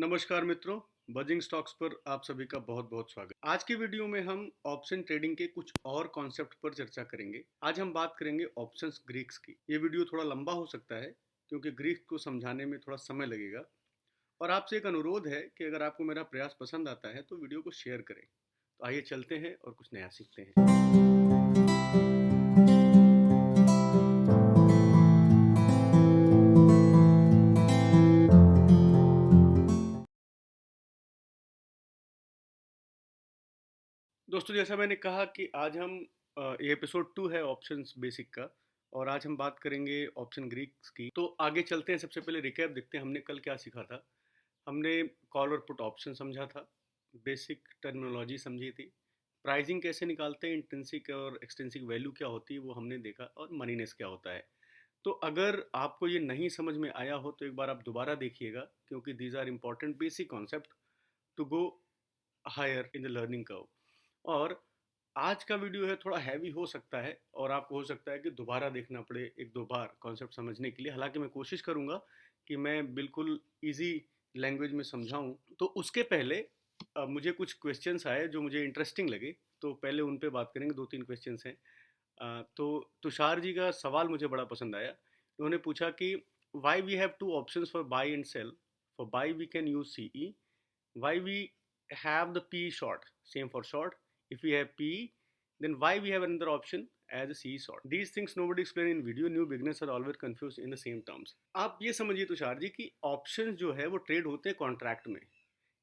नमस्कार मित्रों, buzzing stocks पर आप सभी का बहुत बहुत स्वागत। आज की वीडियो में हम ऑप्शन ट्रेडिंग के कुछ और कॉन्सेप्ट पर चर्चा करेंगे। आज हम बात करेंगे ऑप्शंस ग्रीक्स की। ये वीडियो थोड़ा लंबा हो सकता है क्योंकि ग्रीक को समझाने में थोड़ा समय लगेगा। और आपसे एक अनुरोध है कि अगर आपको मेरा प्रयास पसंद आता है तो वीडियो को शेयर करें। तो आइए चलते हैं और कुछ नया सीखते हैं। दोस्तों, जैसा मैंने कहा कि आज हम ये एपिसोड 2 है ऑप्शंस बेसिक का। और आज हम बात करेंगे ऑप्शन ग्रीक्स की। तो आगे चलते हैं। सबसे पहले रिकैप देखते हैं हमने कल क्या सीखा था। हमने कॉल और पुट ऑप्शन समझा था, बेसिक टर्मिनोलॉजी समझी थी, प्राइसिंग कैसे निकालते हैं, इंट्रिंसिक और एक्सट्रिंसिक वैल्यू क्या होती है वो हमने देखा, और मनीनेस क्या होता है। तो अगर आपको ये नहीं समझ में आया हो तो एक बार आप दोबारा देखिएगा, क्योंकि these are important basic concept to go higher in the learning curve. और आज का वीडियो है थोड़ा हैवी हो सकता है और आपको हो सकता है कि दोबारा देखना पड़े एक दो बार कॉन्सेप्ट समझने के लिए। हालांकि मैं कोशिश करूंगा कि मैं बिल्कुल इजी लैंग्वेज में समझाऊं। तो उसके पहले मुझे कुछ क्वेश्चंस आए जो मुझे इंटरेस्टिंग लगे, तो पहले उन पे बात करेंगे। दो तीन क्वेश्चंस हैं। तो तुषार जी का सवाल मुझे बड़ा पसंद आया। उन्होंने पूछा कि why we have two options for buy and sell. For buy we can use CE, why we have the P short, same for short. If we have P, then why we have another option as a C short. These things nobody explain in video. New beginners are always confused in the same terms. आप ये समझिए तुषार जी कि options जो है वो trade होते हैं contract में।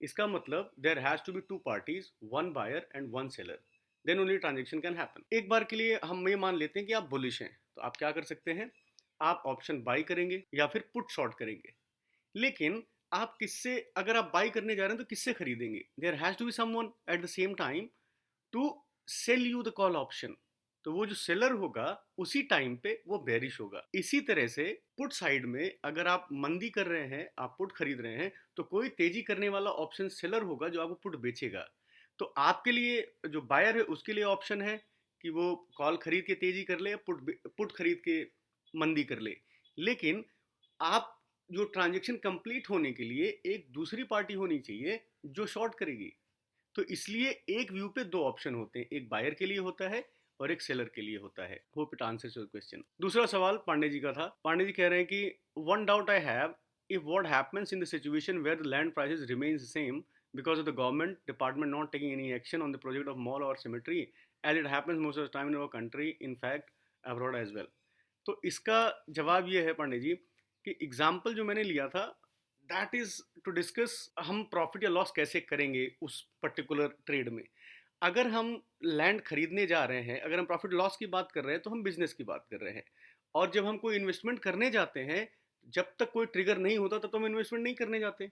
इसका मतलब there has to be two parties, one buyer and one seller, then only transaction can happen. एक बार के लिए हम ये मान लेते हैं कि आप बुलिश हैं, तो आप क्या कर सकते हैं, आप ऑप्शन बाई करेंगे या फिर पुट शॉर्ट करेंगे। लेकिन आप किससे, अगर आप बाई करने जा रहे हैं तो किससे खरीदेंगे? There has to be someone at the same time to sell you the call option. तो वो जो सेलर होगा उसी टाइम पे वो बेरिश होगा। इसी तरह से पुट साइड में अगर आप मंदी कर रहे हैं, आप पुट खरीद रहे हैं, तो कोई तेजी करने वाला ऑप्शन सेलर होगा जो आपको पुट बेचेगा। तो आपके लिए जो बायर है उसके लिए ऑप्शन है कि वो कॉल खरीद के तेजी कर ले या पुट पुट खरीद के मंदी कर ले। लेकिन आप जो ट्रांजेक्शन कंप्लीट होने के लिए एक दूसरी पार्टी होनी चाहिए जो शॉर्ट करेगी। तो इसलिए एक व्यू पे दो ऑप्शन होते हैं, एक बायर के लिए होता है और एक सेलर के लिए होता है। Hope it answers your question. दूसरा सवाल पांडे जी का था। पांडे जी कह रहे हैं कि one doubt I have, if what happens in the situation where the land prices remains the same because of the government department not taking any action on the project of mall or cemetery, as it happens most of the time in our country, in fact abroad as well. तो इसका जवाब ये है पांडे जी कि example जो मैंने लिया था दैट इज टू डिस्कस हम प्रॉफिट या लॉस कैसे करेंगे उस पर्टिकुलर ट्रेड में। अगर हम लैंड खरीदने जा रहे हैं, अगर हम प्रॉफिट लॉस की बात कर रहे हैं तो हम बिजनेस की बात कर रहे हैं। और जब हम कोई इन्वेस्टमेंट करने जाते हैं, जब तक कोई ट्रिगर नहीं होता तब तो हम इन्वेस्टमेंट नहीं करने जाते।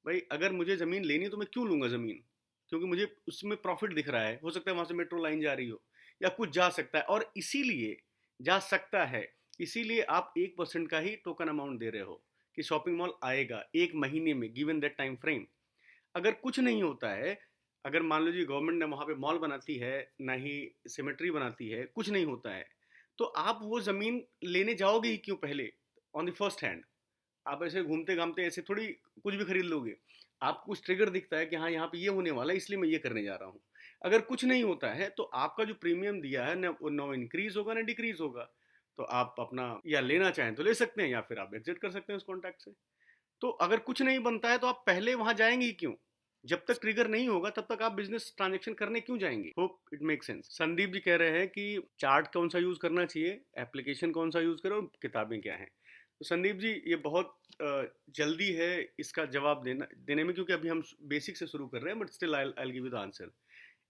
भाई अगर मुझे ज़मीन लेनी है तो मैं क्यों लूँगा ज़मीन? क्योंकि मुझे उसमें प्रॉफिट दिख रहा है, हो सकता है वहाँ से मेट्रो लाइन जा रही हो या कुछ जा सकता है, और इसीलिए जा सकता है, इसीलिए आप 1% का ही टोकन अमाउंट दे रहे हो कि शॉपिंग मॉल आएगा एक महीने में, गिवन दैट टाइम फ्रेम। अगर कुछ नहीं होता है, अगर मान लीजिए गवर्नमेंट ने वहाँ पे मॉल बनाती है, ना ही सिमेट्री बनाती है, कुछ नहीं होता है, तो आप वो ज़मीन लेने जाओगे ही क्यों पहले ऑन द फर्स्ट हैंड? आप ऐसे घूमते घामते ऐसे थोड़ी कुछ भी खरीद लोगे। आपको कुछ ट्रिगर दिखता है कि हाँ यहाँ पे ये होने वाला है इसलिए मैं ये करने जा रहा हूँ। अगर कुछ नहीं होता है तो आपका जो प्रीमियम दिया है ना इंक्रीज होगा ना डिक्रीज होगा। तो आप अपना या लेना चाहें तो ले सकते हैं या फिर आप एग्जिट कर सकते हैं उस कॉन्टैक्ट से। तो अगर कुछ नहीं बनता है तो आप पहले वहां जाएंगे ही क्यों? जब तक ट्रिगर नहीं होगा तब तक आप बिजनेस ट्रांजेक्शन करने क्यों जाएंगे? Hope it make sense. Sandeep ji कह रहे हैं कि चार्ट कौन सा यूज करना चाहिए, एप्लीकेशन कौन सा यूज करें और किताबें क्या हैं। तो संदीप जी ये बहुत जल्दी है इसका जवाब देने में, क्योंकि अभी हम बेसिक से शुरू कर रहे हैं, but still I give you the answer.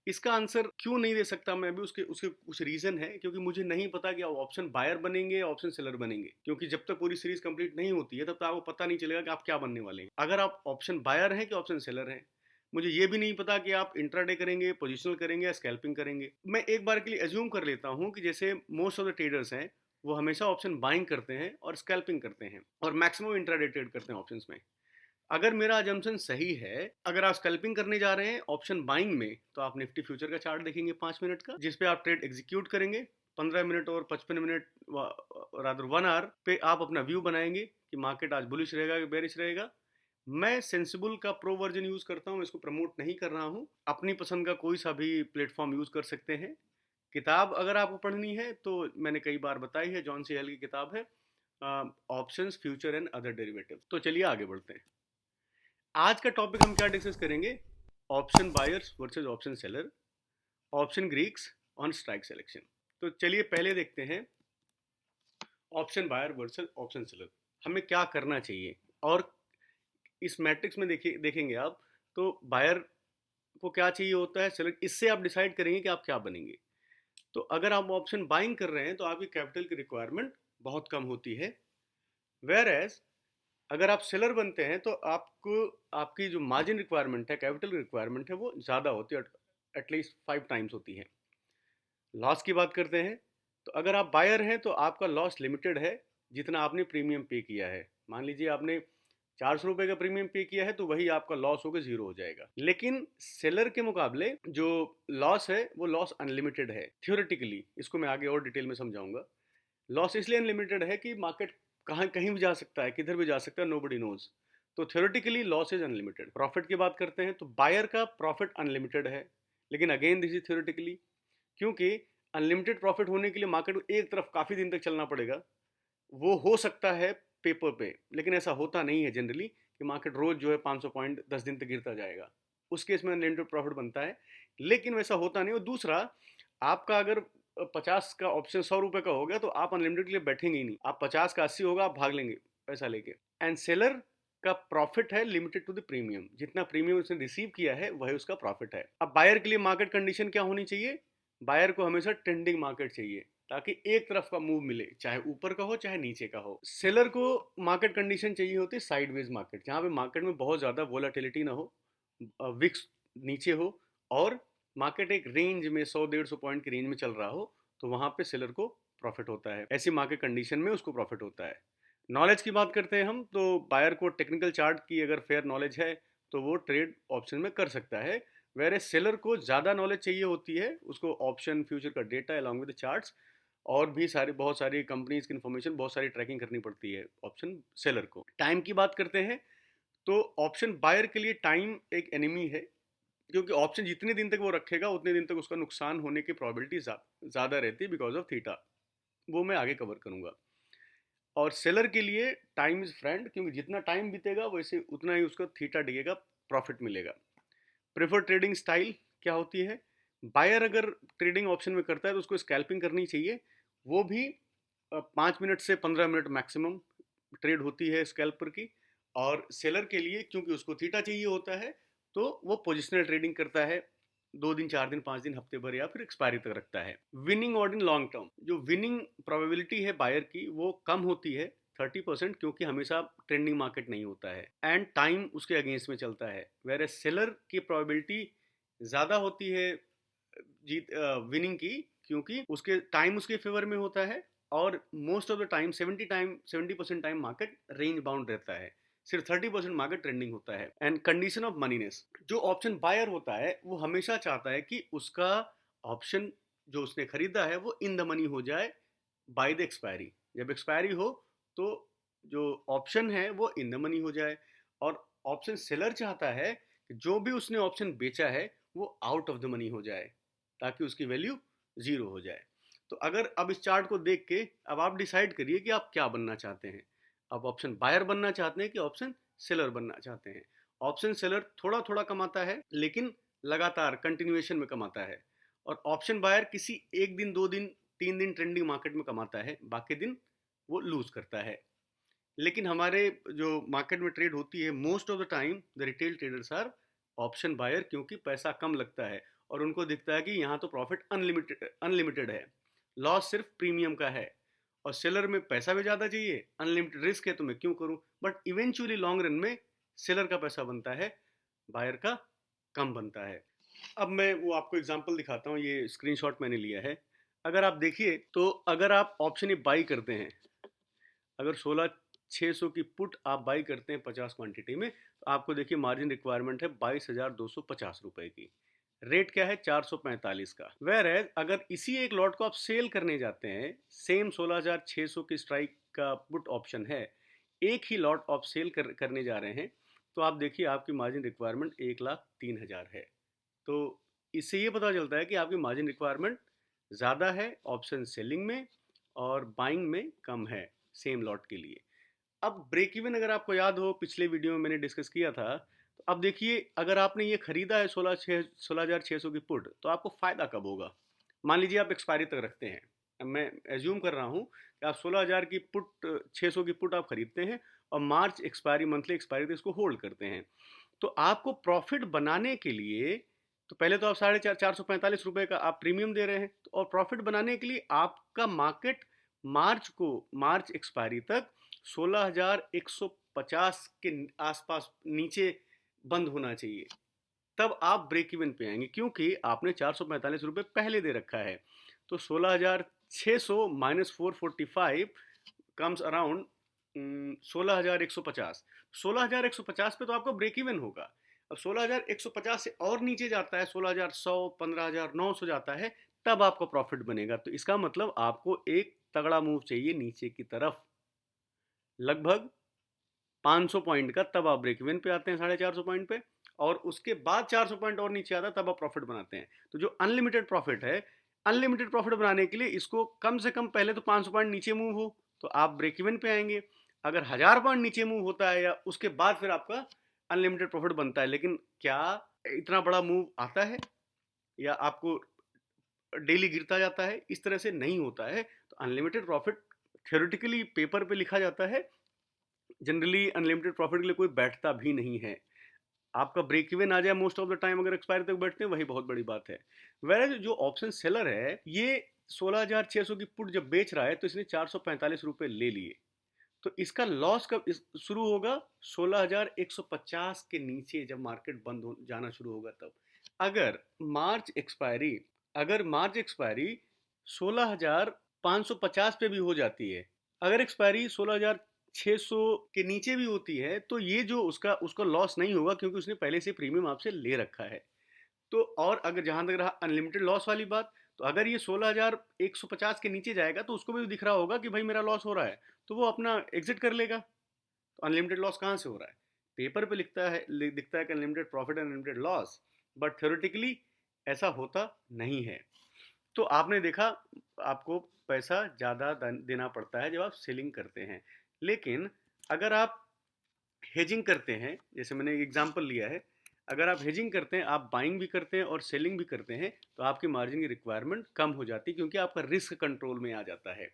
इसका आंसर क्यों नहीं दे सकता मैं अभी, उसके उसके कुछ रीजन है, क्योंकि मुझे नहीं पता कि आप ऑप्शन बायर बनेंगे या ऑप्शन सेलर बनेंगे। क्योंकि जब तक पूरी सीरीज कंप्लीट नहीं होती है तब तक आपको पता नहीं चलेगा कि आप क्या बनने वाले हैं, अगर आप ऑप्शन बायर हैं कि ऑप्शन सेलर हैं। मुझे ये भी नहीं पता कि आप इंट्राडे करेंगे, पोजिशनल करेंगे या स्कैल्पिंग करेंगे। मैं एक बार के लिए एज्यूम कर लेता हूँ कि जैसे मोस्ट ऑफ द ट्रेडर्स हैं वो हमेशा ऑप्शन बाइंग करते हैं और स्कैल्पिंग करते हैं और मैक्सिमम इंट्राडे ट्रेड करते हैं ऑप्शंस में। अगर मेरा अजम्पशन सही है, अगर आप स्कैल्पिंग करने जा रहे हैं ऑप्शन बाइंग में, तो आप निफ्टी फ्यूचर का चार्ट देखेंगे 5 मिनट का, जिसपे आप ट्रेड एग्जीक्यूट करेंगे। 15 मिनट और 55 मिनट रादर 1 आवर पे आप अपना व्यू बनाएंगे कि मार्केट आज बुलिश रहेगा कि बेरिश रहेगा। मैं सेंसिबल का प्रो वर्जन यूज़ करता हूँ, इसको प्रमोट नहीं कर रहा हूँ। अपनी पसंद का कोई सा भी प्लेटफॉर्म यूज़ कर सकते हैं। किताब अगर आपको पढ़नी है तो मैंने कई बार बताई है, जॉन सी हेल की किताब है options future and other derivative. तो चलिए आगे बढ़ते हैं। आज का टॉपिक हम क्या डिस्कस करेंगे? Option buyers versus option seller, option Greeks on strike selection. तो चलिए पहले देखते हैं option buyer versus option seller, हमें क्या करना चाहिए। और इस मैट्रिक्स में देखिए, देखेंगे आप तो बायर को क्या चाहिए होता है, सेलर, इससे आप डिसाइड करेंगे कि आप क्या बनेंगे। तो अगर आप ऑप्शन बाइंग कर रहे हैं तो आपकी कैपिटल की रिक्वायरमेंट बहुत कम होती है, वेयर एज अगर आप सेलर बनते हैं तो आपको आपकी जो मार्जिन रिक्वायरमेंट है, कैपिटल रिक्वायरमेंट है, वो ज़्यादा होती है, एटलीस्ट 5 टाइम्स होती है। लॉस की बात करते हैं तो अगर आप बायर हैं तो आपका लॉस लिमिटेड है, जितना आपने प्रीमियम पे किया है। मान लीजिए आपने 400 रुपये का प्रीमियम पे किया है तो वही आपका लॉस होकर जीरो हो जाएगा। लेकिन सेलर के मुकाबले जो लॉस है वो लॉस अनलिमिटेड है थियोरेटिकली। इसको मैं आगे और डिटेल में समझाऊंगा। लॉस इसलिए अनलिमिटेड है कि मार्केट कहाँ कहीं भी जा सकता है, किधर भी जा सकता है, नोबडी नोज। तो theoretically loss is unlimited. Profit की बात करते हैं तो बायर का प्रॉफिट अनलिमिटेड है, लेकिन अगेन दिस इज थियोरेटिकली, क्योंकि अनलिमिटेड प्रॉफिट होने के लिए मार्केट को एक तरफ काफ़ी दिन तक चलना पड़ेगा। वो हो सकता है पेपर पे, लेकिन ऐसा होता नहीं है जनरली कि मार्केट रोज जो है 500 पॉइंट 10 दिन तक गिरता जाएगा। उस केस में अनलिमिटेड प्रॉफिट बनता है, लेकिन वैसा होता नहीं। और दूसरा, आपका अगर 50 का ऑप्शन 100 रुपये का हो गया तो आप अनलिमिटेड के लिए बैठेंगे ही नहीं। आप 50 का 80 होगा, आप भाग लेंगे पैसा लेके। एंड सेलर का प्रॉफिट है लिमिटेड टू द प्रीमियम, जितना प्रीमियम उसने रिसीव किया है वही उसका प्रॉफिट है। अब बायर के लिए मार्केट कंडीशन क्या होनी चाहिए? बायर को हमेशा ट्रेंडिंग मार्केट चाहिए, ताकि एक तरफ का मूव मिले, चाहे ऊपर का हो चाहे नीचे का हो। सेलर को मार्केट कंडीशन चाहिए होती है साइडवेज मार्केट, जहां पे मार्केट में बहुत ज्यादा वोलाटिलिटी ना हो, विक्स नीचे हो, और मार्केट एक रेंज में 100-150 पॉइंट की रेंज में चल रहा हो, तो वहां पे सेलर को प्रॉफिट होता है। ऐसी मार्केट कंडीशन में उसको प्रॉफिट होता है। नॉलेज की बात करते हैं हम, तो बायर को टेक्निकल चार्ट की अगर फेयर नॉलेज है तो वो ट्रेड ऑप्शन में कर सकता है। वेरे सेलर को ज़्यादा नॉलेज चाहिए होती है, उसको ऑप्शन फ्यूचर का डेटा अलॉन्ग विद चार्ट्स और भी सारी बहुत सारी कंपनीज की इन्फॉर्मेशन, बहुत सारी ट्रैकिंग करनी पड़ती है ऑप्शन सेलर को। टाइम की बात करते हैं तो ऑप्शन बायर के लिए टाइम एक एनिमी है, क्योंकि ऑप्शन जितने दिन तक वो रखेगा उतने दिन तक उसका नुकसान होने की प्रॉबिलिटी ज़्यादा रहती है, बिकॉज ऑफ थीटा। वो मैं आगे कवर करूंगा। और सेलर के लिए टाइम इज फ्रेंड, क्योंकि जितना टाइम बीतेगा वैसे उतना ही उसका थीटा डिगेगा, प्रॉफिट मिलेगा। प्रेफर ट्रेडिंग स्टाइल क्या होती है? बायर अगर ट्रेडिंग ऑप्शन में करता है तो उसको स्कैल्पिंग करनी चाहिए, वो भी 5 मिनट से 15 मिनट मैक्सिमम ट्रेड होती है स्कैल्पर की। और सेलर के लिए क्योंकि उसको थीटा चाहिए होता है तो वो पोजिशनल ट्रेडिंग करता है, 2 दिन 4 दिन 5 दिन हफ्ते भर या फिर एक्सपायरी तक रखता है। विनिंग और इन लॉन्ग टर्म, जो विनिंग प्रोबेबिलिटी है बायर की वो कम होती है 30%, क्योंकि हमेशा ट्रेंडिंग मार्केट नहीं होता है एंड टाइम उसके अगेंस्ट में चलता है। वेर सेलर की प्रोबेबिलिटी ज़्यादा होती है जीत विनिंग की, क्योंकि उसके टाइम उसके फेवर में होता है और most of the time 70% time market range bound रहता है, सिर्फ 30% मार्केट ट्रेंडिंग होता है। एंड कंडीशन ऑफ मनीनेस, जो ऑप्शन बायर होता है वो हमेशा चाहता है कि उसका ऑप्शन जो उसने खरीदा है वो इन द मनी हो जाए बाय द एक्सपायरी। जब एक्सपायरी हो तो जो ऑप्शन है वो इन द मनी हो जाए। और ऑप्शन सेलर चाहता है कि जो भी उसने ऑप्शन बेचा है वो आउट ऑफ द मनी हो जाए, ताकि उसकी वैल्यू जीरो हो जाए। तो अगर अब इस चार्ट को देख के अब आप डिसाइड करिए कि आप क्या बनना चाहते हैं। आप ऑप्शन बायर बनना चाहते हैं कि ऑप्शन सेलर बनना चाहते हैं? ऑप्शन सेलर थोड़ा थोड़ा कमाता है, लेकिन लगातार कंटिन्यूएशन में कमाता है। और ऑप्शन बायर किसी एक दिन 2 दिन 3 दिन ट्रेंडिंग मार्केट में कमाता है, बाकी दिन वो लूज करता है। लेकिन हमारे जो मार्केट में ट्रेड होती है most of the time the retail traders are option buyer, क्योंकि पैसा कम लगता है और उनको दिखता है कि यहाँ तो प्रॉफिट अनलिमिटेड अनलिमिटेड है, लॉस सिर्फ प्रीमियम का है। और सेलर में पैसा भी ज़्यादा चाहिए, अनलिमिटेड रिस्क है तो मैं क्यों करूँ। बट इवेंचुअली लॉन्ग रन में सेलर का पैसा बनता है, बायर का कम बनता है। अब मैं वो आपको एग्जांपल दिखाता हूँ, ये स्क्रीनशॉट मैंने लिया है। अगर आप देखिए तो अगर आप ऑप्शन ए बाई करते हैं, अगर 16,600 की पुट आप बाई करते हैं 50 क्वांटिटी में, तो आपको देखिए मार्जिन रिक्वायरमेंट है 22,250 रुपए की। रेट क्या है? 445 का। वेर एज अगर इसी एक लॉट को आप सेल करने जाते हैं, सेम 16,600 की स्ट्राइक का पुट ऑप्शन है, एक ही लॉट आप सेल करने जा रहे हैं तो आप देखिए आपकी मार्जिन रिक्वायरमेंट 1,03,000 है। तो इससे ये पता चलता है कि आपकी मार्जिन रिक्वायरमेंट ज़्यादा है ऑप्शन सेलिंग में और बाइंग में कम है सेम लॉट के लिए। अब ब्रेक इवन अगर आपको याद हो पिछले वीडियो में मैंने डिस्कस किया था, तो अब देखिए अगर आपने ये खरीदा है 16,600 की पुट, तो आपको फ़ायदा कब होगा? मान लीजिए आप एक्सपायरी तक रखते हैं। अब मैं एज्यूम कर रहा हूँ कि आप 16,000 की पुट 600 की पुट आप खरीदते हैं और मार्च एक्सपायरी मंथली एक्सपायरी तक इसको होल्ड करते हैं। तो आपको प्रॉफिट बनाने के लिए तो पहले तो आप 4,445 रुपये का आप प्रीमियम दे रहे हैं, तो और प्रॉफिट बनाने के लिए आपका मार्केट मार्च एक्सपायरी तक 16,150 के आसपास नीचे बंद होना चाहिए। तब आप ब्रेक इवन पे आएंगे क्योंकि आपने 445 रुपये पहले दे रखा है। तो 16,600 माइनस 445 कम्स अराउंड 16,150। 16,150 पे तो आपका ब्रेक इवन होगा। अब 16,150 से और नीचे जाता है, 16,100 15,900 जाता है, तब आपको प्रॉफिट बनेगा। तो इसका मतलब आपको एक तगड़ा मूव चाहिए नीचे की तरफ, लगभग 500 पॉइंट का, तब आप ब्रेक इवन पे आते हैं 450 पॉइंट पे, और उसके बाद 400 पॉइंट और नीचे आता है तब आप प्रॉफिट बनाते हैं। तो जो अनलिमिटेड प्रॉफिट है, अनलिमिटेड प्रॉफिट बनाने के लिए इसको कम से कम पहले तो 500 पॉइंट नीचे मूव हो तो आप ब्रेक इवन पे आएंगे। अगर 1000 पॉइंट नीचे मूव होता है या उसके बाद फिर आपका अनलिमिटेड प्रॉफिट बनता है। लेकिन क्या इतना बड़ा मूव आता है या आपको डेली गिरता जाता है? इस तरह से नहीं होता है। तो अनलिमिटेड प्रॉफिट थ्योरेटिकली पेपर पे लिखा जाता है, जनरली अनलिमिटेड प्रॉफिट के लिए कोई बैठता भी नहीं है। आपका ब्रेक इवन आ जाए मोस्ट ऑफ द टाइम अगर एक्सपायरी तक बैठते हैं, वही बहुत बड़ी बात है। वैसे जो ऑप्शन सेलर है, ये 16,600 की पुट जब बेच रहा है तो इसने 445 रुपये ले लिए। तो इसका लॉस कब शुरू होगा? 16,150 के नीचे जब मार्केट बंद हो जाना शुरू होगा तब। अगर मार्च एक्सपायरी अगर मार्च एक्सपायरी 16,550 पे भी हो जाती है, अगर एक्सपायरी 16,600 के नीचे भी होती है, तो ये जो उसका लॉस नहीं होगा क्योंकि उसने पहले से प्रीमियम आपसे ले रखा है। तो और अगर जहां तक रहा अनलिमिटेड लॉस वाली बात, तो अगर ये 16,150 के नीचे जाएगा तो उसको भी दिख रहा होगा कि भाई मेरा लॉस हो रहा है, तो वो अपना एग्जिट कर लेगा। तो अनलिमिटेड लॉस कहाँ से हो रहा है? पेपर पे दिखता है कि unlimited profit unlimited loss, but theoretically ऐसा होता नहीं है। तो आपने देखा, आपको पैसा ज़्यादा देना पड़ता है जब आप सेलिंग करते हैं। लेकिन अगर आप हेजिंग करते हैं, जैसे मैंने एक एग्जांपल लिया है, अगर आप हेजिंग करते हैं, आप बाइंग भी करते हैं और सेलिंग भी करते हैं, तो आपकी मार्जिन की रिक्वायरमेंट कम हो जाती है क्योंकि आपका रिस्क कंट्रोल में आ जाता है।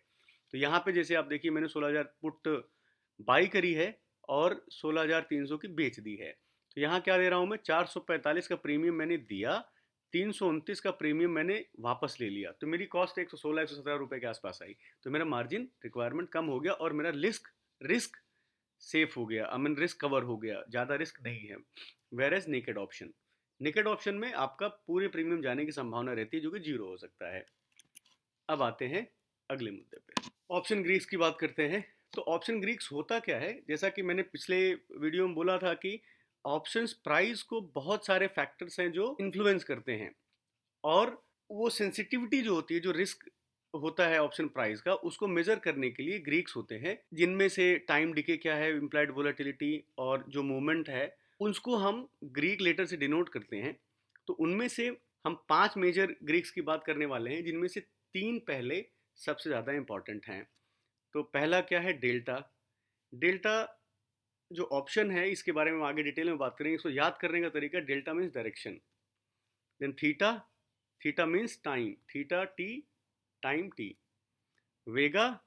तो यहाँ पे जैसे आप देखिए मैंने 16,000 पुट बाई करी है और 16,300 की बेच दी है। तो यहाँ क्या दे रहा हूँ मैं? 445 का प्रीमियम मैंने दिया, 329 का प्रीमियम मैंने वापस ले लिया, तो मेरी कॉस्ट 116-117 रुपये के आसपास आई। तो मेरा मार्जिन रिक्वायरमेंट कम हो गया और मेरा रिस्क रिस्क सेफ हो गया, आई मीन रिस्क कवर हो गया, ज़्यादा रिस्क नहीं है। वेर एज नेकेड ऑप्शन में आपका पूरे प्रीमियम जाने की संभावना रहती है जो कि जीरो हो सकता है। अब आते हैं अगले मुद्दे पे, ऑप्शन ग्रीक्स की बात करते हैं। तो ऑप्शन ग्रीक्स होता क्या है? जैसा कि मैंने पिछले वीडियो में बोला था कि ऑप्शंस प्राइस को बहुत सारे फैक्टर्स हैं जो इन्फ्लुएंस करते हैं, और वो सेंसिटिविटी जो होती है, जो रिस्क होता है ऑप्शन प्राइस का, उसको मेजर करने के लिए ग्रीक्स होते हैं, जिनमें से टाइम डिके क्या है, इम्प्लाइड वोलेटिलिटी और जो मूवमेंट है, उसको हम ग्रीक लेटर से डिनोट करते हैं। तो उनमें से हम 5 मेजर ग्रीक्स की बात करने वाले हैं, जिनमें से 3 पहले सबसे ज़्यादा इंपॉर्टेंट हैं। तो पहला क्या है? डेल्टा। डेल्टा जो ऑप्शन है, इसके बारे में आगे डिटेल में बात करेंगे। इसको याद करने का तरीका, delta means direction, then theta, theta means time, theta T, time T, vega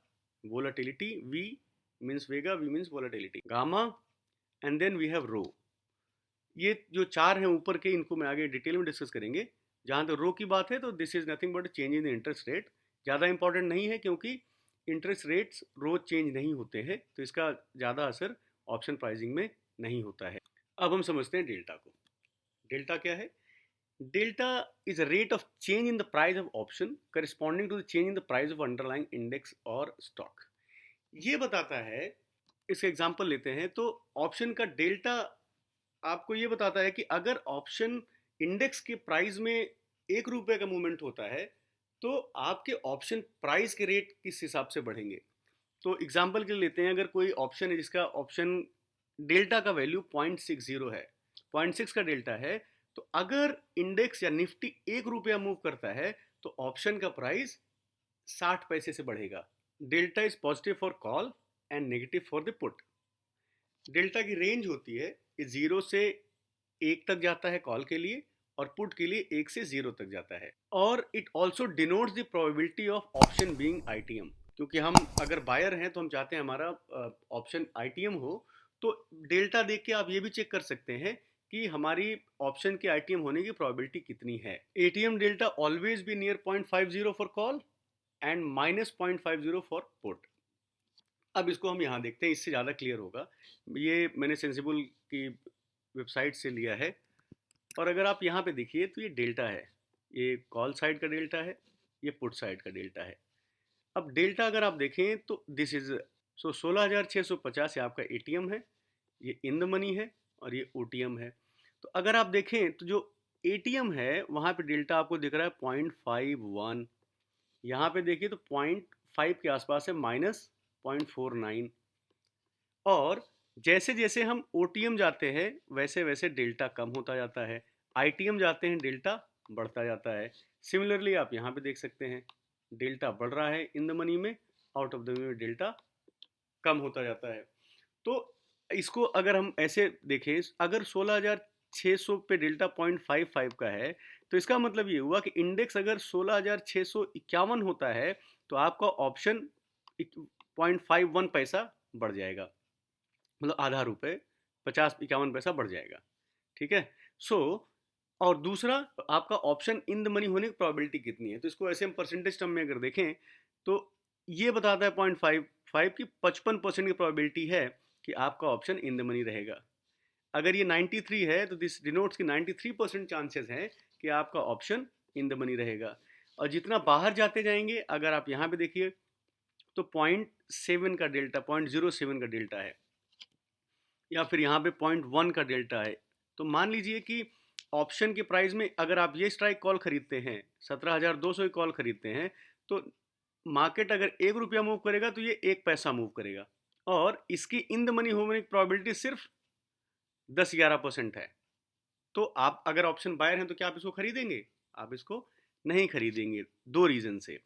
volatility, v means vega, v means volatility, gamma, and then we have rho। ये जो 4 हैं ऊपर के, इनको मैं आगे डिटेल में डिस्कस करेंगे। जहाँ तक रो की बात है तो this is nothing but change in the interest rate. ज़्यादा इंपॉर्टेंट नहीं है क्योंकि इंटरेस्ट रेट्स रोज चेंज नहीं होते हैं, तो इसका ज़्यादा असर ऑप्शन प्राइसिंग में नहीं होता है। अब हम समझते हैं डेल्टा को। डेल्टा क्या है? Delta is a rate of change in the price of option corresponding to the change in the price of underlying index और stock। ये बताता है, इसका एग्जांपल लेते हैं, तो ऑप्शन का डेल्टा आपको ये बताता है कि अगर ऑप्शन इंडेक्स के प्राइस में 1 रुपये का मूवमेंट होता है तो आपके ऑप्शन प्राइस के रेट किस हिसाब से बढ़ेंगे। तो एग्जांपल के लिए लेते हैं, अगर कोई ऑप्शन है जिसका ऑप्शन डेल्टा का वैल्यू 0.60 है, 0.6 का डेल्टा है। तो अगर इंडेक्स या निफ्टी 1 रुपया मूव करता है तो ऑप्शन का प्राइस 60 पैसे से बढ़ेगा। Delta is positive for call and negative for the put. Delta की रेंज होती है, ये 0 से 1 तक जाता है कॉल के लिए, और पुट के लिए 1 से 0 तक जाता है। और it also denotes the probability of option being ITM, क्योंकि हम अगर बायर हैं तो हम चाहते हैं हमारा ऑप्शन आईटीएम हो। तो डेल्टा देख के आप ये भी चेक कर सकते हैं कि हमारी ऑप्शन के आईटीएम होने की प्रोबेबिलिटी कितनी है। ATM delta always be near 0.50 for call and -0.50 for put. अब इसको हम यहाँ देखते हैं, इससे ज़्यादा क्लियर होगा। ये मैंने सेंसिबल की वेबसाइट से लिया है। और अगर आप यहाँ पे देखिए तो ये डेल्टा है, ये कॉल साइड का डेल्टा है, ये पुट साइड का डेल्टा है। अब डेल्टा अगर आप देखें तो दिस इज 16,650 आपका एटीएम है, ये इन द मनी है, और ये ओटीएम है। तो अगर आप देखें तो जो एटीएम है वहाँ पे डेल्टा आपको दिख रहा है 0.51, यहाँ पे देखिए तो 0.5 के आसपास है, -0.49। और जैसे जैसे हम ओटीएम जाते हैं वैसे वैसे डेल्टा कम होता जाता है, आईटीएम जाते हैं डेल्टा बढ़ता जाता है। सिमिलरली आप यहाँ पे देख सकते हैं डेल्टा बढ़ रहा है इन द मनी में, आउट ऑफ द मनी में डेल्टा कम होता जाता है। तो इसको अगर हम ऐसे देखें, अगर 16,600 पे डेल्टा 0.55 का है तो इसका मतलब ये हुआ कि इंडेक्स अगर 16,651 होता है तो आपका ऑप्शन 0.51 पैसा बढ़ जाएगा, मतलब आधा रुपये, 50-51 पैसा बढ़ जाएगा। ठीक है। सो और दूसरा, आपका ऑप्शन इन द मनी होने की प्रोबेबिलिटी कितनी है, तो इसको ऐसे हम परसेंटेज टर्म में अगर देखें तो ये बताता है 0.55 की 55% की प्रोबेबिलिटी है कि आपका ऑप्शन इन द मनी रहेगा। अगर ये 93 है तो दिस डिनोट्स की 93% चांसेस हैं कि आपका ऑप्शन इन द मनी रहेगा। और जितना बाहर जाते जाएंगे, अगर आप यहाँ पे देखिए तो 0.7 का डेल्टा, 0.07 का डेल्टा है, या फिर यहाँ पे 0.1 का डेल्टा है। तो मान लीजिए कि ऑप्शन के प्राइस में अगर आप ये स्ट्राइक कॉल खरीदते हैं, 17,200 की कॉल खरीदते हैं, तो मार्केट अगर 1 रुपया मूव करेगा तो ये 1 पैसा मूव करेगा, और इसकी इन द मनी होने की प्रोबेबिलिटी सिर्फ 10-11% है। तो आप अगर ऑप्शन बायर हैं तो क्या आप इसको खरीदेंगे? आप इसको नहीं खरीदेंगे, दो रीज़न से।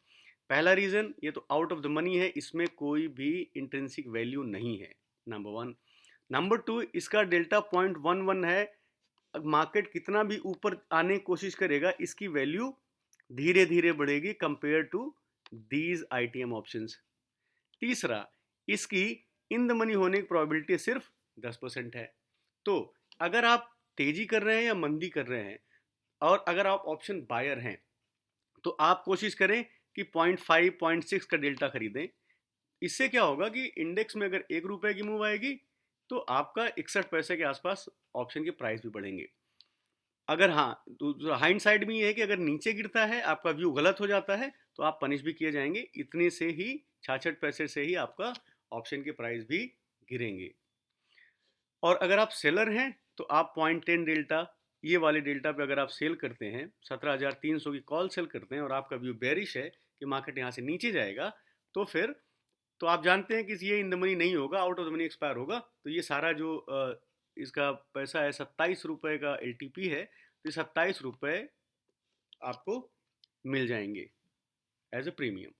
पहला रीज़न, ये तो आउट ऑफ द मनी है, इसमें कोई भी इंट्रिंसिक वैल्यू नहीं है, नंबर वन। नंबर टू, इसका डेल्टा 0.11 है, मार्केट कितना भी ऊपर आने की कोशिश करेगा इसकी वैल्यू धीरे धीरे बढ़ेगी compare to these ITM options. तीसरा, इसकी इन द मनी होने की प्रोबेबिलिटी सिर्फ 10% है। तो अगर आप तेजी कर रहे हैं या मंदी कर रहे हैं, और अगर आप ऑप्शन बायर हैं, तो आप कोशिश करें कि 0.5 0.6 का डेल्टा खरीदें। इससे क्या होगा कि इंडेक्स में अगर 1 रुपए की मूव आएगी तो आपका 61 पैसे के आसपास ऑप्शन के प्राइस भी बढ़ेंगे। अगर हाँ, तो हाइंड साइड में ये है कि अगर नीचे गिरता है, आपका व्यू गलत हो जाता है, तो आप पनिश भी किए जाएंगे। इतने से ही 66 पैसे से ही आपका ऑप्शन के प्राइस भी गिरेंगे। और अगर आप सेलर हैं तो आप 0.10 डेल्टा, ये वाले डेल्टा पे अगर आप सेल करते हैं, 17,300 की कॉल सेल करते हैं, और आपका व्यू बेरिश है कि मार्केट यहाँ से नीचे जाएगा, तो फिर तो आप जानते हैं कि ये इन द मनी नहीं होगा, out of the money expire होगा। तो ये सारा जो इसका पैसा है, 27 रुपये का एल है, तो ये 27 रुपये आपको मिल जाएंगे as a premium.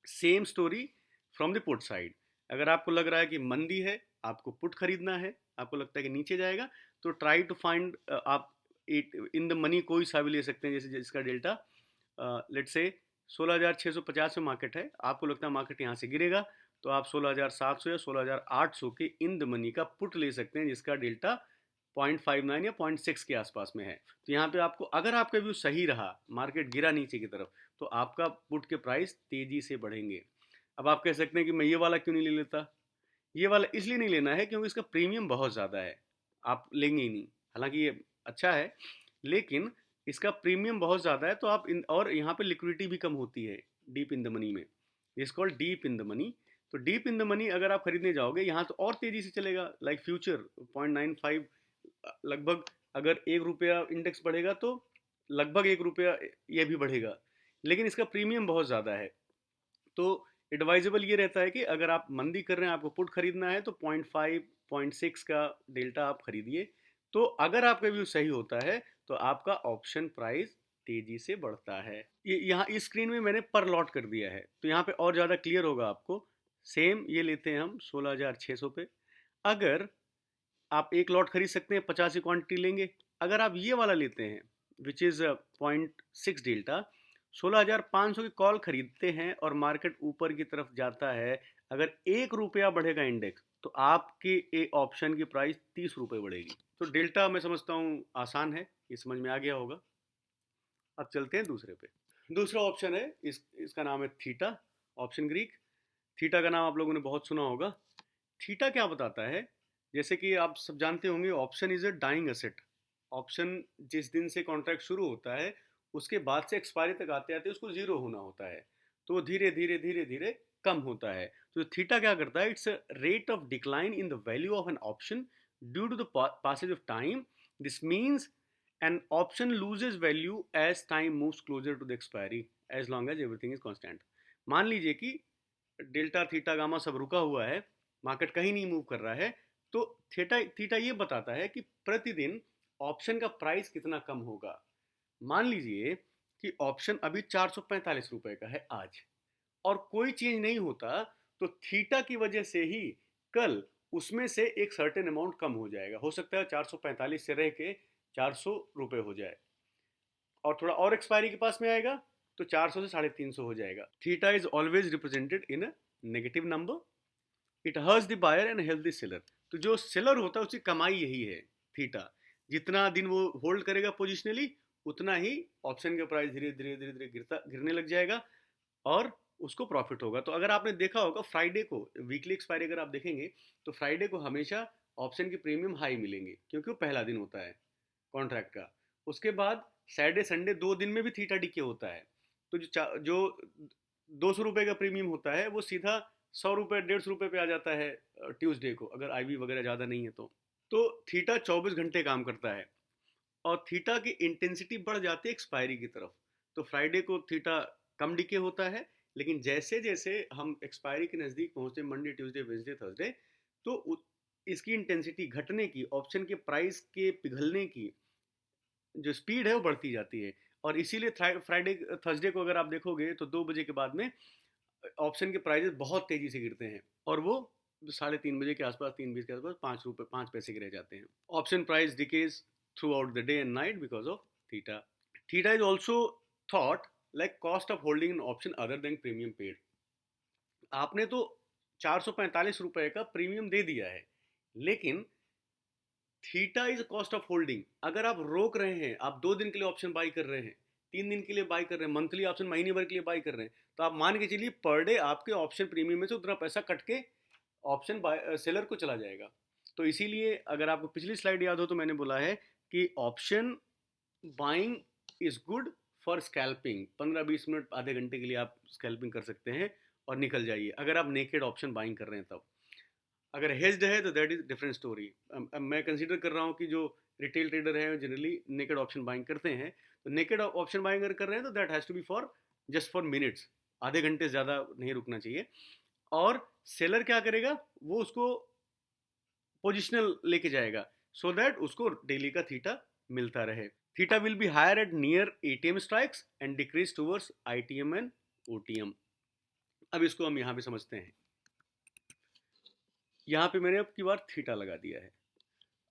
Same story from the put side. अगर आपको लग रहा है कि मंदी है, आपको पुट खरीदना है, आपको लगता है कि नीचे जाएगा, तो ट्राई टू फाइंड, आप इन द मनी कोई सा भी ले सकते हैं, जैसे जिसका डेल्टा लेट से 16,650 में मार्केट है, आपको लगता है मार्केट यहाँ से गिरेगा, तो आप 16,700 या 16,800 के इन द मनी का पुट ले सकते हैं जिसका डेल्टा 0.59 या 0.6 के आसपास में है। तो यहाँ पे आपको, अगर आपका व्यू सही रहा, मार्केट गिरा नीचे की तरफ, तो आपका पुट के प्राइस तेजी से बढ़ेंगे। अब आप कह सकते हैं कि मैं ये वाला क्यों नहीं ले लेता? ये वाला इसलिए नहीं लेना है क्योंकि इसका प्रीमियम बहुत ज़्यादा है, आप लेंगे ही नहीं। हालांकि ये अच्छा है, लेकिन इसका प्रीमियम बहुत ज़्यादा है, तो आप और यहाँ पे लिक्विडिटी भी कम होती है डीप इन द मनी में, इस called deep in the money. तो डीप इन द मनी अगर आप खरीदने जाओगे यहाँ, तो और तेज़ी से चलेगा, लाइक फ्यूचर 0.95 लगभग। अगर 1 रुपया इंडेक्स बढ़ेगा तो लगभग 1 रुपया ये भी बढ़ेगा, लेकिन इसका प्रीमियम बहुत ज़्यादा है। तो एडवाइजेबल ये रहता है कि अगर आप मंदी कर रहे हैं, आपको पुट खरीदना है, तो 0.5 0.6 का डेल्टा आप खरीदिए। तो अगर आपका व्यू सही होता है तो आपका ऑप्शन प्राइस तेजी से बढ़ता है। ये यहाँ इस स्क्रीन में मैंने पर लॉट कर दिया है, तो यहाँ पे और ज़्यादा क्लियर होगा आपको। सेम ये लेते हैं हम 16,600 पे। अगर आप एक लॉट खरीद सकते हैं, 50 की क्वांटिटी लेंगे। अगर आप ये वाला लेते हैं विच इज़ 0.6 डेल्टा, 16,500 की कॉल खरीदते हैं और मार्केट ऊपर की तरफ जाता है, अगर 1 रुपया बढ़ेगा इंडेक्स तो आपके ऑप्शन की प्राइस 30 रुपये बढ़ेगी। तो डेल्टा मैं समझता हूँ आसान है, ये समझ में आ गया होगा। अब चलते हैं दूसरे पे। दूसरा ऑप्शन है, इसका नाम है थीटा, ऑप्शन ग्रीक। थीटा का नाम आप लोगों ने बहुत सुना होगा। थीटा क्या बताता है, जैसे कि आप सब जानते होंगे option is a dying asset. Option जिस दिन से कॉन्ट्रैक्ट शुरू होता है उसके बाद से एक्सपायरी तक आते आते उसको जीरो होना होता है, तो वो धीरे धीरे धीरे धीरे कम होता है। तो थीटा क्या करता है, it's rate of decline in the value of an option due to the passage of time. This means an option loses value as time moves closer to the expiry as long as everything is constant. मान लीजिए कि delta theta gamma सब रुका हुआ है, market कहीं नहीं move कर रहा है, तो थीटा थीटा ये बताता है कि प्रतिदिन ऑप्शन का प्राइस कितना कम होगा। मान लीजिए कि ऑप्शन अभी 445 रुपए का है आज और कोई चेंज नहीं होता, तो थीटा की वजह से ही कल उसमें से एक सर्टेन अमाउंट कम हो जाएगा। हो सकता है 445 से रह के 400 रुपए हो जाए, और थोड़ा और एक्सपायरी के पास में आएगा तो 400 से 350 हो जाएगा। Theta is always represented in a negative number. It hurts the buyer and help the seller. तो जो सेलर होता है उसकी कमाई यही है थीटा। जितना दिन वो होल्ड करेगा पोजिशनली, उतना ही ऑप्शन का प्राइस धीरे धीरे धीरे धीरे गिरने लग जाएगा और उसको प्रॉफिट होगा। तो अगर आपने देखा होगा फ्राइडे को, वीकली एक्सपायरी अगर आप देखेंगे तो फ्राइडे को हमेशा ऑप्शन की प्रीमियम हाई मिलेंगे क्योंकि वो पहला दिन होता है कॉन्ट्रैक्ट का। उसके बाद सैटरडे संडे 2 दिन में भी थीटा डीके होता है। तो जो 200 रुपये का प्रीमियम होता है वो सीधा 100 रुपये 150 रुपये पे आ जाता है ट्यूसडे को, अगर आईवी वगैरह ज़्यादा नहीं है तो थीटा 24 घंटे काम करता है और थीटा की इंटेंसिटी बढ़ जाती है एक्सपायरी की तरफ। तो फ्राइडे को थीटा कम डिके होता है, लेकिन जैसे जैसे हम एक्सपायरी के नज़दीक पहुंचते, मंडे ट्यूसडे वेंसडे थर्सडे, तो इसकी इंटेंसिटी घटने की, ऑप्शन के प्राइस के पिघलने की जो स्पीड है वो बढ़ती जाती है। और इसीलिए फ्राइडे थर्सडे को अगर आप देखोगे तो 2 बजे के बाद में ऑप्शन के प्राइजेस बहुत तेजी से गिरते हैं और वो 3:30 बजे के आसपास, 3:20 के आसपास 5 रुपये 5 पैसे के रह जाते हैं। Option price decays through out the day and night because of theta. Theta is also thought like cost of holding an option other than premium paid. आपने तो 445 रुपये का प्रीमियम दे दिया है, लेकिन theta is cost of holding. अगर आप रोक रहे हैं, आप 2 दिन के लिए ऑप्शन बाई कर रहे हैं, 3 दिन के लिए बाई कर रहे हैं, मंथली ऑप्शन महीने भर के लिए बाई कर रहे हैं, तो आप मान के चलिए पर डे आपके ऑप्शन प्रीमियम में से उतना पैसा कट के ऑप्शन सेलर को चला जाएगा। तो इसीलिए अगर आपको पिछली स्लाइड याद हो तो मैंने बोला है कि option buying is good for scalping. 15-20 minute आधे घंटे के लिए आप स्कैल्पिंग कर सकते हैं और निकल जाइए, अगर आप नेकेड ऑप्शन बाइंग कर रहे हैं तब। अगर हेज्ड है तो दैट इज डिफरेंट स्टोरी। मैं कंसीडर कर रहा हूँ कि जो रिटेल ट्रेडर हैं जनरली नेकेड ऑप्शन बाइंग करते हैं, तो नेकेड ऑप्शन बाइंग अगर कर रहे हैं तो that has to be for just for minutes, आधे घंटे से ज़्यादा नहीं रुकना चाहिए। और सेलर क्या करेगा, वो उसको पोजिशनल लेके जाएगा सो दैट उसको डेली का थीटा मिलता रहे। Theta will be higher at near ATM strikes and decrease towards ITM and OTM. अब इसको हम यहाँ पे समझते हैं। यहाँ पे मैंने अब की बार थीटा लगा दिया है।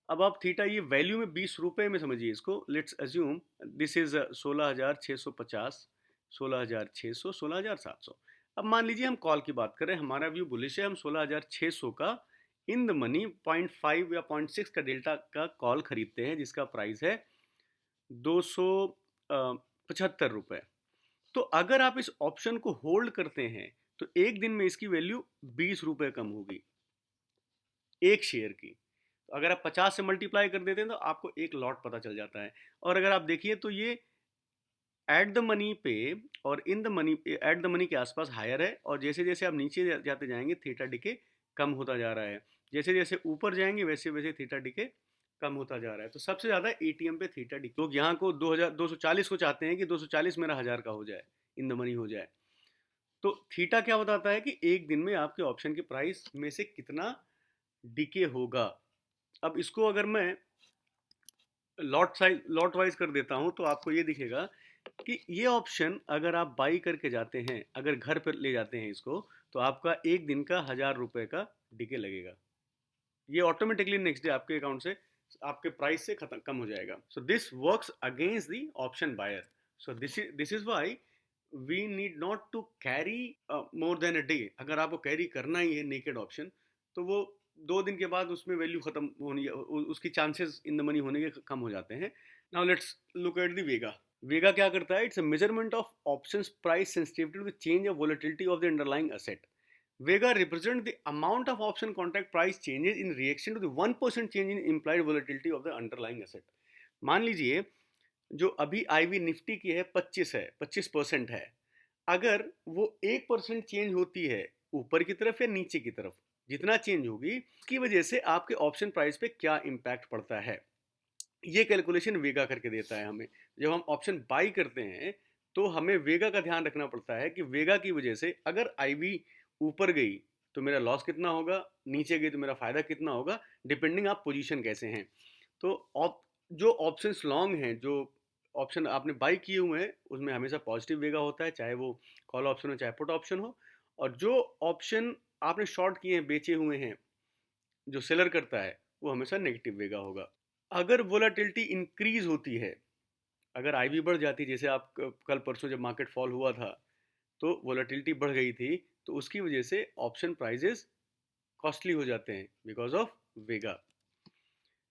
अब आप थीटा ये वैल्यू में 20 रुपये में समझिए इसको। Let's assume this is 16,650, 16,600, 16,700। अब मान लीजिए हम कॉल की बात करें, हमारा व्यू बुलिश है, हम 16,600 का इन द मनी 0.5 या 0.6 का डेल्टा का कॉल खरीदते हैं जिसका प्राइस है 275 रुपये। तो अगर आप इस ऑप्शन को होल्ड करते हैं तो एक दिन में इसकी वैल्यू 20 रुपये कम होगी एक शेयर की। तो अगर आप 50 से मल्टीप्लाई कर देते हैं तो आपको एक लॉट पता चल जाता है। और अगर आप देखिए तो ये एट द मनी पे और in the money, eight the money के आसपास हायर है, और जैसे जैसे आप नीचे जाते जाएंगे थीटा डिके कम होता जा रहा है। जैसे जैसे ऊपर जाएंगे वैसे वैसे थीटा डिके कम होता जा रहा है। तो सबसे ज़्यादा एटीएम पे थीटा डिके। लोग यहाँ को 240 को चाहते हैं कि 240 मेरा 1000 का हो जाए, इन द मनी हो जाए। तो थीटा क्या बताता है कि एक दिन में आपके ऑप्शन के प्राइस में से कितना डिके होगा। अब इसको अगर मैं लॉट वाइज कर देता हूं तो आपको ये दिखेगा कि ये ऑप्शन अगर आप बाई करके जाते हैं, अगर घर पर ले जाते हैं इसको, तो आपका एक दिन का 1,000 रुपए का डिके लगेगा। ये ऑटोमेटिकली नेक्स्ट डे आपके अकाउंट से, आपके प्राइस से खत्म कम हो जाएगा। So this works against the option buyer. So this is why we need not to carry more than a day. अगर आपको कैरी करना ही है नेकेड ऑप्शन, तो वो 2 दिन के बाद उसमें वैल्यू खत्म होनी, उसकी चांसेस इन द मनी होने के कम हो जाते हैं। Now let's look at the vega. Vega क्या करता है? It's a measurement of options price sensitivity to the change of volatility of the underlying asset. Vega represent the amount of option contract price changes in reaction to the 1% change in implied volatility of the underlying asset। मान लीजिए जो अभी ivy Nifty की है 25% है, अगर वो 1% change होती है ऊपर की तरफ या नीचे की तरफ, जितना चेंज होगी उसकी वजह से आपके ऑप्शन प्राइस पे क्या इम्पैक्ट पड़ता है, ये कैलकुलेशन वेगा करके देता है हमें। जब हम ऑप्शन बाई करते हैं तो हमें वेगा का ध्यान रखना पड़ता है कि वेगा की वजह से अगर आईवी ऊपर गई तो मेरा लॉस कितना होगा, नीचे गई तो मेरा फायदा कितना होगा, डिपेंडिंग आप पोजीशन कैसे हैं। तो जो ऑप्शंस लॉन्ग हैं, जो ऑप्शन आपने बाई किए हुए हैं, उसमें हमेशा पॉजिटिव वेगा होता है, चाहे वो कॉल ऑप्शन हो चाहे पुट ऑप्शन हो। और जो ऑप्शन आपने शॉर्ट किए हैं, बेचे हुए हैं, जो सेलर करता है, वो हमेशा नेगेटिव वेगा होगा। अगर वोलाटिलिटी इंक्रीज होती है, अगर आईवी बढ़ जाती है, जैसे आप कल परसों जब मार्केट फॉल हुआ था तो वोलाटिलिटी बढ़ गई थी, तो उसकी वजह से ऑप्शन प्राइजेस कॉस्टली हो जाते हैं because of Vega.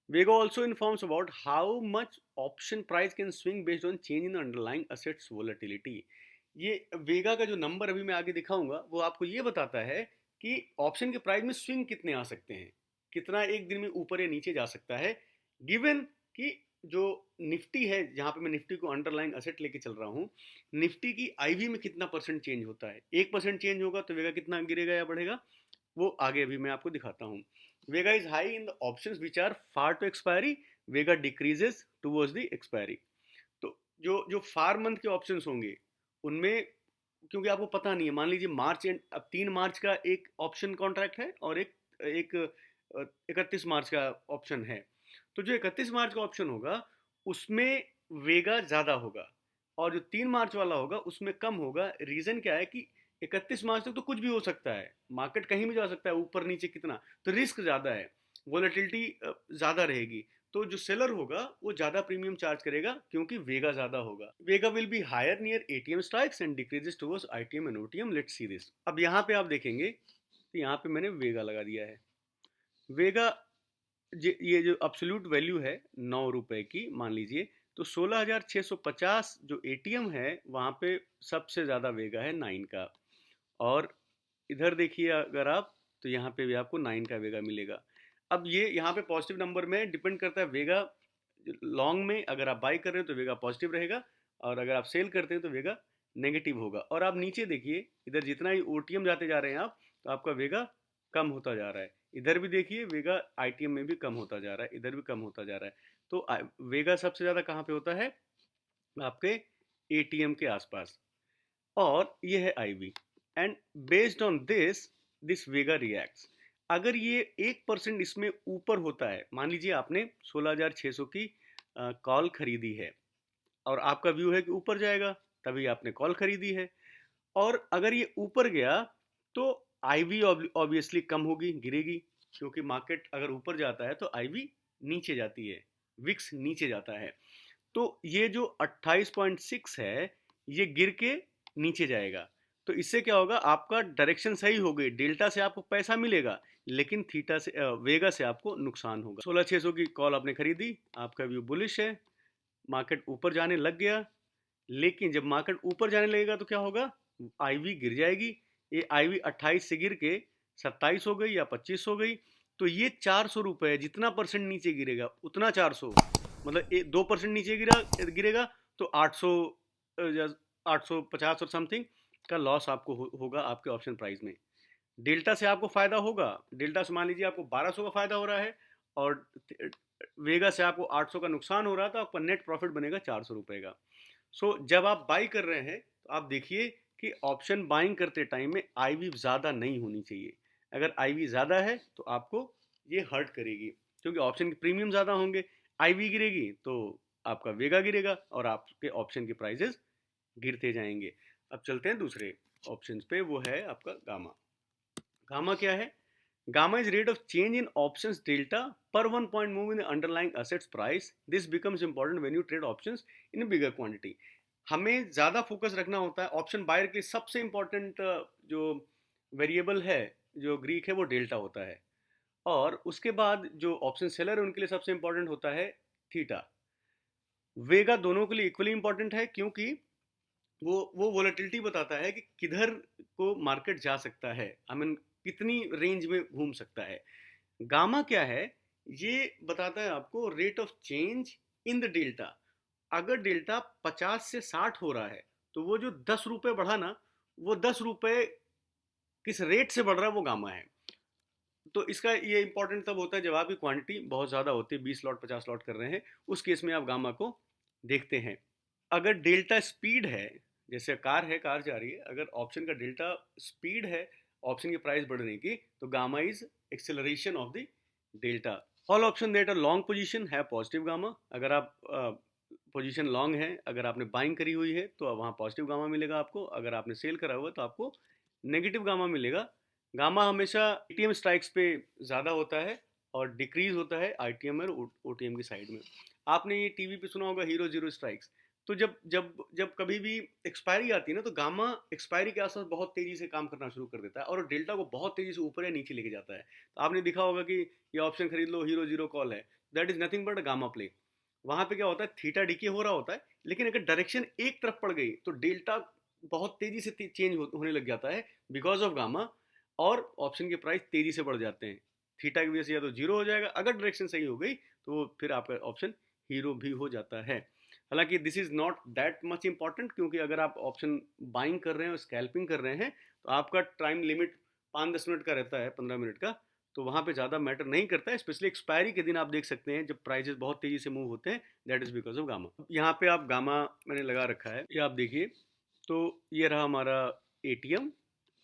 Vega also informs about how much option price can swing based on change in underlying assets volatility. ये वेगा का जो नंबर अभी मैं आगे दिखाऊंगा वो आपको ये बताता है कि ऑप्शन के प्राइस में स्विंग कितने आ सकते हैं, कितना एक दिन में ऊपर या नीचे जा सकता है, गिवन कि जो निफ्टी है, जहां पे मैं निफ्टी को अंडरलाइन असेट लेके चल रहा हूँ, निफ्टी की आईवी में कितना परसेंट चेंज होता है। 1% चेंज होगा तो वेगा कितना गिरेगा या बढ़ेगा, वो आगे अभी मैं आपको दिखाता हूँ। Vega is high in the options which are far to expiry, vega decreases towards the expiry. तो जो जो फार मंथ के ऑप्शंस होंगे उनमें, क्योंकि आपको पता नहीं है, मान लीजिए मार्च एंड, अब 3 मार्च का एक ऑप्शन कॉन्ट्रैक्ट है और एक एक 31 मार्च का ऑप्शन है, तो जो 31 मार्च का ऑप्शन होगा उसमें वेगा ज़्यादा होगा और जो 3 मार्च वाला होगा उसमें कम होगा। रीज़न क्या है कि 31 मार्च तक तो कुछ भी हो सकता है, मार्केट कहीं भी जा सकता है, ऊपर नीचे कितना, तो रिस्क ज़्यादा है, वोलेटिलिटी ज़्यादा रहेगी, तो जो सेलर होगा वो ज़्यादा प्रीमियम चार्ज करेगा क्योंकि वेगा ज़्यादा होगा। Vega will be higher near ATM strikes and decreases towards ITM and OTM. Let's see this. अब यहाँ पे आप देखेंगे तो यहाँ पे मैंने वेगा लगा दिया है। वेगा ये जो अब्सोल्यूट वैल्यू है 9 रुपए की मान लीजिए, तो 16,650 जो एटीएम है वहाँ पे सबसे ज़्यादा वेगा है 9 का। और इधर देखिए अगर आप, तो यहाँ पे भी आपको 9 का वेगा मिलेगा। अब ये यहाँ पे पॉजिटिव नंबर में डिपेंड करता है वेगा। लॉन्ग में अगर आप बाई कर रहे हो तो वेगा पॉजिटिव रहेगा, और अगर आप सेल करते हैं तो वेगा नेगेटिव होगा। और आप नीचे देखिए, इधर जितना ही ओटीएम जाते जा रहे हैं आप, तो आपका वेगा कम होता जा रहा है। इधर भी देखिए वेगा आईटीएम में भी कम होता जा रहा है, इधर भी कम होता जा रहा है। तो वेगा सबसे ज़्यादा कहाँ पे होता है? आपके एटीएम के आसपास। और ये है IV. And based on this this vega reacts. अगर ये 1% इसमें ऊपर होता है, मान लीजिए आपने 16,600 की कॉल खरीदी है और आपका व्यू है कि ऊपर जाएगा, तभी आपने कॉल खरीदी है, और अगर ये ऊपर गया तो आईवी ऑब्वियसली कम होगी, गिरेगी, क्योंकि मार्केट अगर ऊपर जाता है तो आईवी नीचे जाती है, विक्स नीचे जाता है। तो ये जो 28.6 है ये गिर के नीचे जाएगा। तो इससे क्या होगा, आपका डायरेक्शन सही हो गई, डेल्टा से आपको पैसा मिलेगा, लेकिन थीटा से वेगा से आपको नुकसान होगा। 16,600 की कॉल आपने खरीदी, आपका व्यू बुलिश है, मार्केट ऊपर जाने लग गया, लेकिन जब मार्केट ऊपर जाने लगेगा तो क्या होगा, आईवी गिर जाएगी। ये आईवी 28 से गिर के 27 हो गई या 25 हो गई, तो ये 400 रुपये, जितना परसेंट नीचे गिरेगा उतना 400, मतलब 2% नीचे गिरेगा तो 800 या 850 और समथिंग का लॉस आपको होगा आपके ऑप्शन प्राइस में। डेल्टा से आपको फायदा होगा, डेल्टा से मान लीजिए आपको 1200 का फायदा हो रहा है और वेगा से आपको 800 का नुकसान हो रहा है, तो आपका नेट प्रॉफिट बनेगा 400 रुपये का। सो जब आप बाई कर रहे हैं तो आप देखिए कि ऑप्शन बाइंग करते टाइम में आईवी ज़्यादा नहीं होनी चाहिए। अगर आईवी ज़्यादा है तो आपको ये हर्ट करेगी, क्योंकि ऑप्शन के प्रीमियम ज़्यादा होंगे। आईवी गिरेगी तो आपका वेगा गिरेगा और आपके ऑप्शन के प्राइजेस गिरते जाएंगे। अब चलते हैं दूसरे ऑप्शन पे, वो है आपका गामा। गामा क्या है? Gamma is rate of change in options delta per 1 point move in the underlying assets price. This becomes important when you trade options in a bigger quantity. हमें ज़्यादा फोकस रखना होता है ऑप्शन बायर के लिए। सबसे इंपॉर्टेंट जो variable है जो ग्रीक है वो डेल्टा होता है, और उसके बाद जो ऑप्शन सेलर है उनके लिए सबसे इंपॉर्टेंट होता है थीटा। वेगा दोनों के लिए इक्वली इंपॉर्टेंट है, क्योंकि वो वोलेटिलिटी बताता है कि किधर को मार्केट जा सकता है, आई मीन कितनी रेंज में घूम सकता है। गामा क्या है? ये बताता है आपको rate of change in the delta. अगर डेल्टा 50 से 60 हो रहा है तो वो जो 10 रुपए बढ़ा ना, वो 10 रुपए किस रेट से बढ़ रहा है वो गामा है। तो इसका ये इंपॉर्टेंट तब होता है जब आपकी क्वांटिटी बहुत ज़्यादा होती है, 20 लॉट 50 लॉट कर रहे हैं, उस केस में आप गामा को देखते हैं। अगर डेल्टा स्पीड है, जैसे कार जा रही है, अगर ऑप्शन का डेल्टा स्पीड है ऑप्शन की प्राइस बढ़ने की, तो gamma is acceleration of the delta. All option that are long position है पॉजिटिव गामा। अगर आप पोजीशन लॉन्ग है, अगर आपने बाइंग करी हुई है तो वहाँ पॉजिटिव गामा मिलेगा आपको। अगर आपने सेल करा हुआ है तो आपको नेगेटिव गामा मिलेगा। गामा हमेशा एटीएम स्ट्राइक्स पे ज़्यादा होता है और डिक्रीज होता है आईटीएम और ओटीएम की साइड में। आपने ये टीवी पे सुना होगा हीरो जीरो स्ट्राइक्स। तो जब जब जब कभी भी एक्सपायरी आती है ना, तो गामा एक्सपायरी के आसपास बहुत तेजी से काम करना शुरू कर देता है और डेल्टा को बहुत तेजी से ऊपर या नीचे लेके जाता है। तो आपने देखा होगा कि ये ऑप्शन खरीद लो, हीरो जीरो कॉल है, that is nothing but gamma play. वहां पे क्या होता है, थीटा डीके हो रहा होता है, लेकिन अगर डायरेक्शन एक तरफ पड़ गई तो डेल्टा बहुत तेजी से चेंज होने लग जाता है बिकॉज ऑफ गामा, और ऑप्शन के प्राइस तेजी से बढ़ जाते हैं। थीटा की वजह से या तो जीरो हो जाएगा, अगर डायरेक्शन सही हो गई तो फिर आपका ऑप्शन हीरो भी हो जाता है। हालांकि this is not that much important, क्योंकि अगर आप ऑप्शन बाइंग कर रहे हैं और स्कैल्पिंग कर रहे हैं तो आपका टाइम लिमिट 5-10 मिनट का रहता है, 15 मिनट का, तो वहाँ पे ज़्यादा मैटर नहीं करता है। स्पेशली एक्सपायरी के दिन आप देख सकते हैं जब प्राइजेस बहुत तेज़ी से मूव होते हैं, that is because of gamma. यहाँ पे आप गामा मैंने लगा रखा है, ये आप देखिए। तो ये रहा हमारा एटीएम।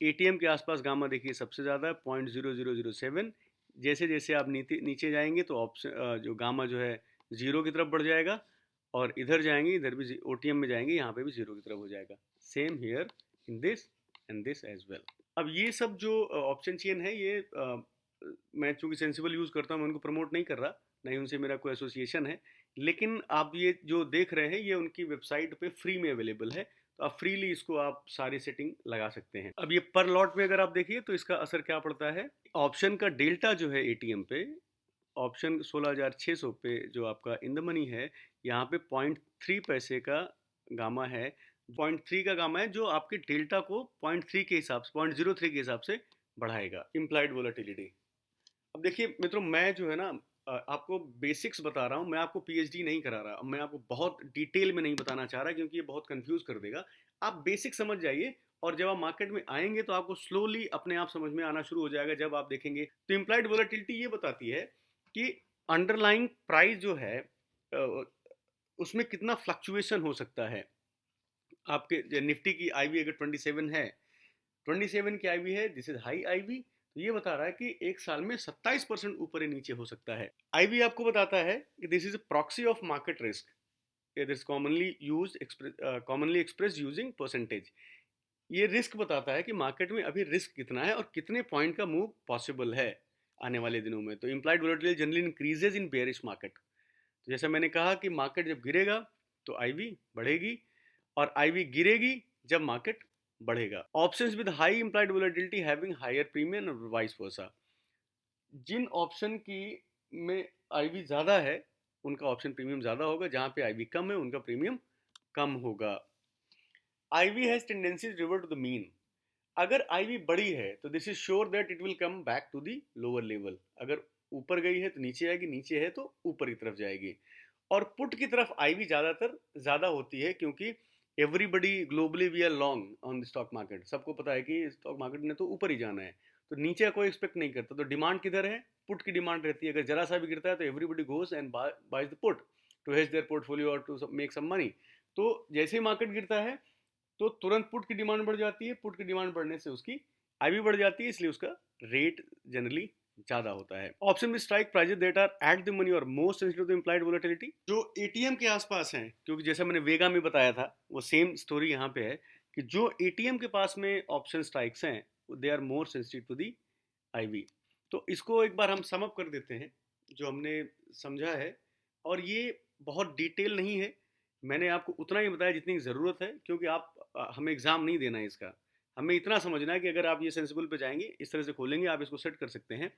एटीएम के आसपास गामा देखिए सबसे ज़्यादा है, 0.0007। जैसे जैसे आप नीचे जाएंगे तो ऑप्शन जो गामा जो है ज़ीरो की तरफ बढ़ जाएगा, और इधर जाएंगे, इधर भी ओटीएम में जाएंगे, यहाँ पे भी ज़ीरो की तरफ हो जाएगा। Same here in this and this as well. अब ये सब जो ऑप्शन चेन है, ये मैं चूँकि सेंसिबल यूज़ करता हूँ, मैं उनको प्रमोट नहीं कर रहा, नहीं उनसे मेरा कोई एसोसिएशन है। लेकिन आप ये जो देख रहे हैं ये उनकी वेबसाइट पे फ्री में अवेलेबल है, तो आप फ्रीली इसको आप सारी सेटिंग लगा सकते हैं। अब ये पर लॉट में अगर आप देखिए तो इसका असर क्या पड़ता है। ऑप्शन का डेल्टा जो है एटीएम पे, ऑप्शन 16,600 पे जो आपका इन द मनी है, यहाँ पे 0.3 पैसे का गामा है। 0.3 का गामा है जो आपके डेल्टा को 0.3 के हिसाब से, 0.03 के हिसाब से बढ़ाएगा, इम्प्लाइड वोलेटिलिटी। अब देखिए मित्रों, मैं जो है ना आपको बेसिक्स बता रहा हूँ, मैं आपको पीएचडी नहीं करा रहा, मैं आपको बहुत डिटेल में नहीं बताना चाह रहा, क्योंकि ये बहुत कंफ्यूज कर देगा। आप बेसिक समझ जाइए, और जब आप मार्केट में आएंगे तो आपको स्लोली अपने आप समझ में आना शुरू हो जाएगा। जब आप देखेंगे तो इम्प्लाइड वोलेटिलिटी ये बताती है कि अंडरलाइंग प्राइस जो है उसमें कितना फ्लक्चुएशन हो सकता है। आपके निफ्टी की आईवी अगर 27 है, 27 की आईवी है, दिस इज हाई आईवी, तो ये बता रहा है कि एक साल में 27% ऊपर या नीचे हो सकता है। आईवी आपको बताता है कि this is a proxy of market risk, it is commonly express using percentage. ये रिस्क बताता है कि मार्केट में अभी रिस्क कितना है और कितने पॉइंट का मूव पॉसिबल है आने वाले दिनों में। तो इम्प्लाइड वोलेटिलिटी जनरली इंक्रीजेज इन बेयरिश मार्केट। तो जैसा मैंने कहा कि मार्केट जब गिरेगा तो आईवी बढ़ेगी, और आईवी गिरेगी जब मार्केट बढ़ेगा। Options with high implied volatility having higher premium और वाइस वर्सा। जिन ऑप्शन की में आईवी ज़्यादा है उनका ऑप्शन प्रीमियम ज़्यादा होगा, जहाँ पे आईवी कम है उनका प्रीमियम कम होगा। IV has tendencies revert to the mean. अगर आईवी बड़ी है तो this is sure that it will come back to the lower level. अगर ऊपर गई है तो नीचे आएगी, नीचे है तो ऊपर की तरफ जाएगी। और पुट की तरफ आईवी ज़्यादातर ज़्यादा होती है, क्योंकि everybody globally we are long on the stock market. सबको पता है कि स्टॉक मार्केट ने तो ऊपर ही जाना है, तो नीचे कोई एक्सपेक्ट नहीं करता। तो डिमांड किधर है? पुट की डिमांड रहती है। अगर जरा सा भी गिरता है तो everybody goes and buys the put to hedge their portfolio और टू मेक सम मनी। तो जैसे ही मार्केट गिरता है तो तुरंत पुट की डिमांड बढ़ जाती है, पुट की डिमांड बढ़ने से उसकी आईवी बढ़ जाती है, इसलिए उसका रेट जनरली ज्यादा होता है। ऑप्शन में strike prices that are at the money are most sensitive to implied volatility, जो एटीएम के आसपास हैं, क्योंकि जैसे मैंने वेगा में बताया था वो सेम स्टोरी यहाँ पे है कि जो एटीएम के पास में ऑप्शन स्ट्राइक्स हैं they are more sensitive to the IV. तो इसको एक बार हम सम अप कर देते हैं जो हमने समझा है, और ये बहुत डिटेल नहीं है, मैंने आपको उतना ही बताया जितनी ज़रूरत है, क्योंकि आप हमें एग्ज़ाम नहीं देना है इसका, हमें इतना समझना है कि अगर आप ये सेंसिबल पे जाएंगे इस तरह से खोलेंगे आप इसको सेट कर सकते हैं।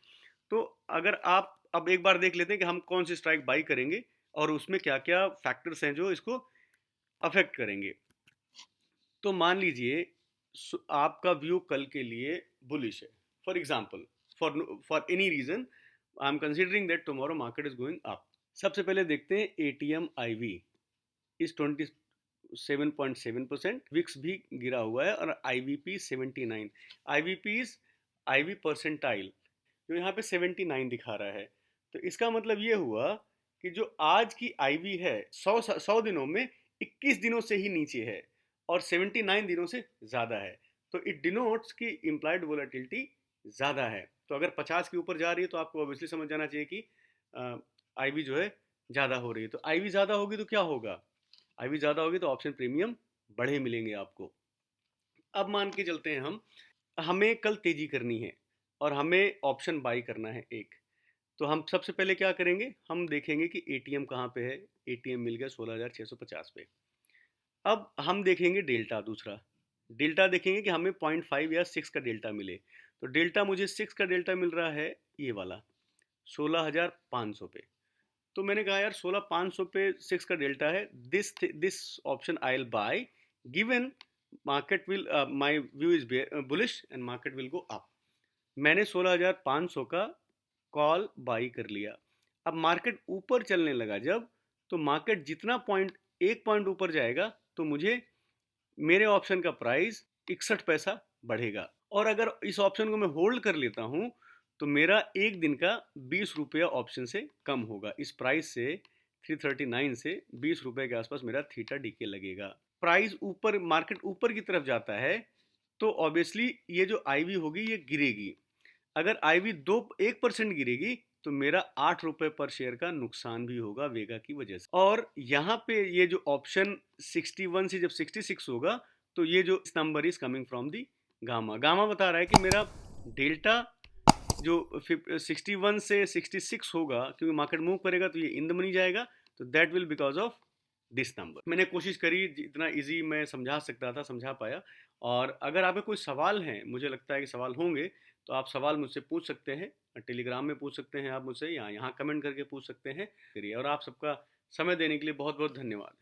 तो अगर आप अब एक बार देख लेते हैं कि हम कौन सी स्ट्राइक बाई करेंगे और उसमें क्या क्या फैक्टर्स हैं जो इसको अफेक्ट करेंगे। तो मान लीजिए आपका व्यू कल के लिए बुलिश है, for example, for any reason I am considering that tomorrow market is going up. सबसे पहले देखते हैं एटीएम आईवी इज 27.7%, विक्स भी गिरा हुआ है और IVP 79, IVP is IV percentile जो यहाँ पे 79 दिखा रहा है। तो इसका मतलब ये हुआ कि जो आज की आईवी है 100 दिनों में 21 दिनों से ही नीचे है और 79 दिनों से ज़्यादा है। तो इट डिनोट्स कि इम्प्लाइड वोलेटिलिटी ज़्यादा है। तो अगर 50 के ऊपर जा रही है तो आपको ऑब्वियसली समझ जाना चाहिए कि आईवी जो है ज़्यादा हो रही है। तो आईवी ज़्यादा होगी तो क्या होगा, आईवी ज़्यादा होगी तो ऑप्शन प्रीमियम बढ़े मिलेंगे आपको। अब मान के चलते हैं हमें कल तेजी करनी है और हमें ऑप्शन बाई करना है एक। तो हम सबसे पहले क्या करेंगे, हम देखेंगे कि एटीएम कहाँ पे है। एटीएम मिल गया 16,650 पे। अब हम देखेंगे डेल्टा, दूसरा डेल्टा देखेंगे कि हमें 0.5 या 6 का डेल्टा मिले। तो डेल्टा मुझे 6 का डेल्टा मिल रहा है ये वाला 16,500 पे। तो मैंने कहा यार 16,500 पे 6 का डेल्टा है, this option I will buy given market will, my view is bullish and market will go up. मैंने 16,500 का कॉल बाई कर लिया। अब मार्केट ऊपर चलने लगा जब, तो मार्केट जितना पॉइंट एक पॉइंट ऊपर जाएगा तो मुझे मेरे ऑप्शन का प्राइस 61 पैसा बढ़ेगा। और अगर इस ऑप्शन को मैं होल्ड कर लेता हूं तो मेरा एक दिन का 20 रुपया ऑप्शन से कम होगा। इस प्राइस से 339 से 20 रुपए के आसपास मेरा थीटा डीके लगेगा। प्राइस ऊपर, मार्केट ऊपर की तरफ जाता है तो ऑब्वियसली ये जो आईवी होगी ये गिरेगी। अगर आईवी 1% गिरेगी तो मेरा 8 रुपए पर शेयर का नुकसान भी होगा वेगा की वजह से। और यहाँ पे ये जो ऑप्शन 61 से जब 66 होगा तो ये जो number is coming from the gamma, gamma बता रहा है कि मेरा डेल्टा जो 61 से 66 होगा, क्योंकि मार्केट मूव करेगा तो ये इन द मनी जाएगा, तो that will because of this number. मैंने कोशिश करी जितना इजी मैं समझा सकता था समझा पाया। और अगर आपके कोई सवाल हैं, मुझे लगता है कि सवाल होंगे, तो आप सवाल मुझसे पूछ सकते हैं, टेलीग्राम में पूछ सकते हैं आप मुझसे, या यहाँ कमेंट करके पूछ सकते हैं। और आप सबका समय देने के लिए बहुत बहुत धन्यवाद।